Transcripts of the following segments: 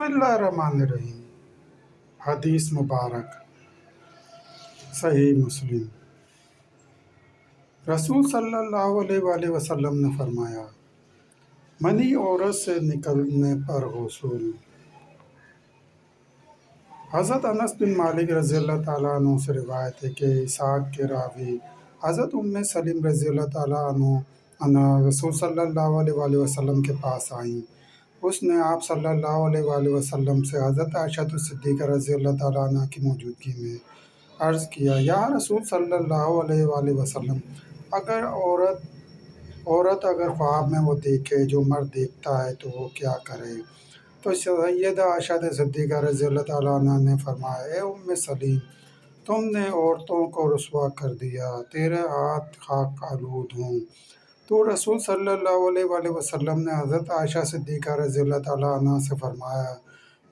बिस्मिल्लाहिर्रहमानिर्रहीम। हदीस मुबारक सही मुस्लिम। रसूल सल्लल्लाहु अलैहि वसल्लम ने फरमाया, मनी औरत से निकलने पर गुस्ल। हज़रत अनस बिन मालिक रज़ी अल्लाह ताला अन्हु से रिवायत है कि इसहाक़ के रावी हज़रत उम्मे सलीम रज़ी अल्लाह ताला अन्हा रसूल सल्लल्लाहु अलैहि वसल्लम के पास आईं। उसने आप सल्लल्लाहु अलैहि वसल्लम से हज़रत आयशा सिद्दीक़ा रज़ी अल्लाह ताला अन्हा की मौजूदगी में अर्ज़ किया, या रसूल सल्लल्लाहु अलैहि वसल्लम, अगर औरत अगर ख्वाब में वो देखे जो मर्द देखता है तो वो क्या करे? तो सैयदा आयशा सिद्दीक़ा रज़ी अल्लाह ताला अन्हा ने फरमाया, ए उम्मे सलीम, तुमने औरतों को रुसवा कर दिया, तेरे हाथ खाक आलूद हों। तो रसूल सल्लल्लाहु अलैहि वसल्लम ने हज़रत आयशा सिद्दीक़ा रज़ी अल्लाह ताला अन्हा से फरमाया,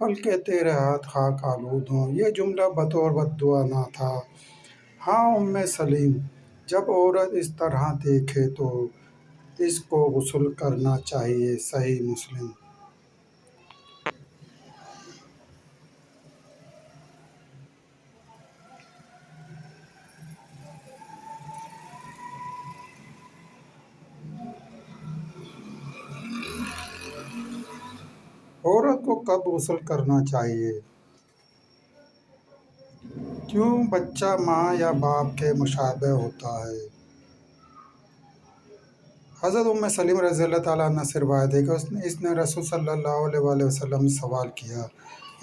बल्कि तेरे हाथ खाक आलूद हों। ये जुमला बतौर बद्दुआ ना था। हाँ उम्मे सलीम, जब औरत इस तरह देखे तो इसको गुस्ल करना चाहिए। सही मुस्लिम। औरत को कब गुस्ल करना चाहिए? क्यों बच्चा माँ या बाप के मुशाबे होता है? हज़रत उम्मे सलीम रज़ी अल्लाह ताला अन्हा से रिवायत है कि इसने रसूल सल्लल्लाहु अलैहि वसल्लम से सवाल किया,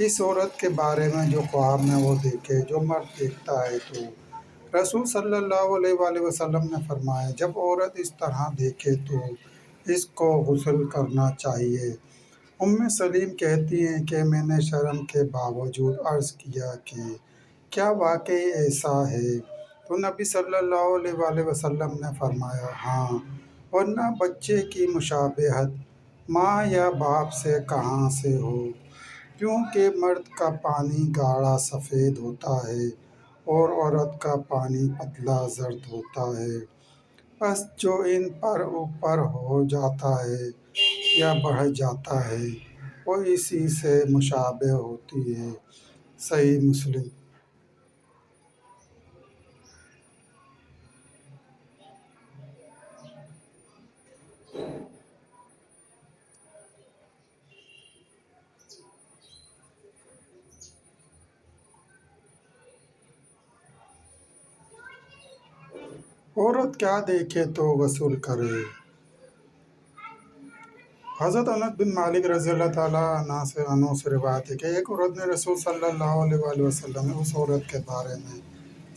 इस औरत के बारे में जो ख्वाब में वो देखे जो मर्द देखता है तो रसूल सल्लल्लाहु अलैहि वसल्लम ने फरमाया, जब औरत इस तरह देखे तो इसको गुस्ल करना चाहिए। उम्मे सलीम कहती हैं कि मैंने शर्म के बावजूद अर्ज़ किया कि क्या वाकई ऐसा है? तो नबी सल्लल्लाहु अलैहि वसल्लम ने फरमाया, हाँ, वरना बच्चे की मुशाबहत माँ या बाप से कहाँ से हो? क्योंकि मर्द का पानी गाढ़ा सफ़ेद होता है और औरत का पानी पतला जर्द होता है। बस जो इन पर ऊपर हो जाता है या बढ़ जाता है वो इसी से मुशाबह होती है। सही मुस्लिम। औरत क्या देखे तो गुस्ल करे? हज़रत अनस बिन मालिक रज़ी अल्लाह ताला अन्हु से रिवायत है कि एक औरत ने रसूल सल्लल्लाहु अलैहि वसल्लम में उस औरत के बारे में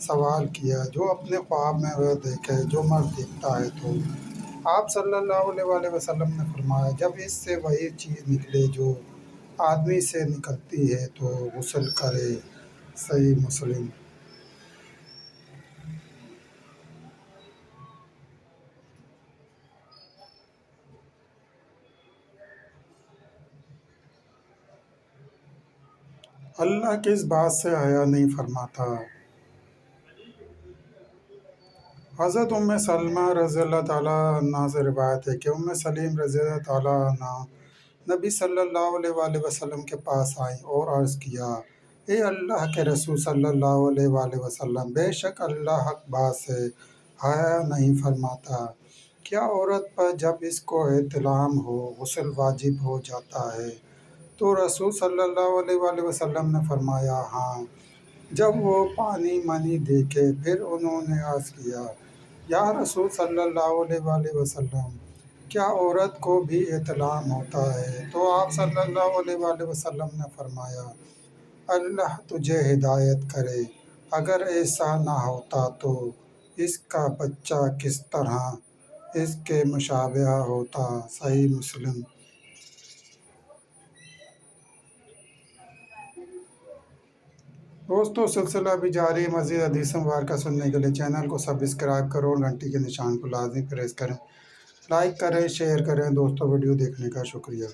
सवाल किया जो अपने ख्वाब में वह देखे जो मर्द देखता है तो आप सल्लल्लाहु अलैहि वसल्लम ने फरमाया, जब इससे वही चीज़ निकले जो आदमी से निकलती है तो गुस्ल करे। सही मुस्लिम। अल्लाह किस बात से हया नहीं फरमाता? हज़रत उम्मे सलमा रज़ी अल्लाह ताला अन्हा से रिवायत है कि उम्मे सलीम रज़ी अल्लाह ताला अन्हा नबी सल्लल्लाहु अलैहि वसल्लम के पास आईं और अर्ज़ किया, ए अल्लाह के रसूल सल्लल्लाहु अलैहि वसल्लम, बेशक अल्लाह हक बात से हया नहीं फरमाता। क्या औरत पर जब इसको एहतिलाम हो गुस्ल वाजिब हो जाता है? तो रसूल सल्लल्लाहु अलैहि वसल्लम ने फरमाया, हाँ, जब वो पानी मनी देखे। फिर उन्होंने अर्ज़ किया, या रसूल सल्लल्लाहु अलैहि वसल्लम, क्या औरत को भी एहतिलाम होता है? तो आप सल्लल्लाहु अलैहि वसल्लम ने फरमाया, अल्लाह तुझे हिदायत करे, अगर ऐसा ना होता तो इसका बच्चा किस तरह इसके मुशाबह होता। सही मुस्लिम। दोस्तों सिलसिला भी जारी है। मज़ीद हदीस मुबारक सुनने के लिए चैनल को सब्सक्राइब करो और घंटी के निशान को लाजमी प्रेस करें। लाइक करें, शेयर करें। दोस्तों वीडियो देखने का शुक्रिया।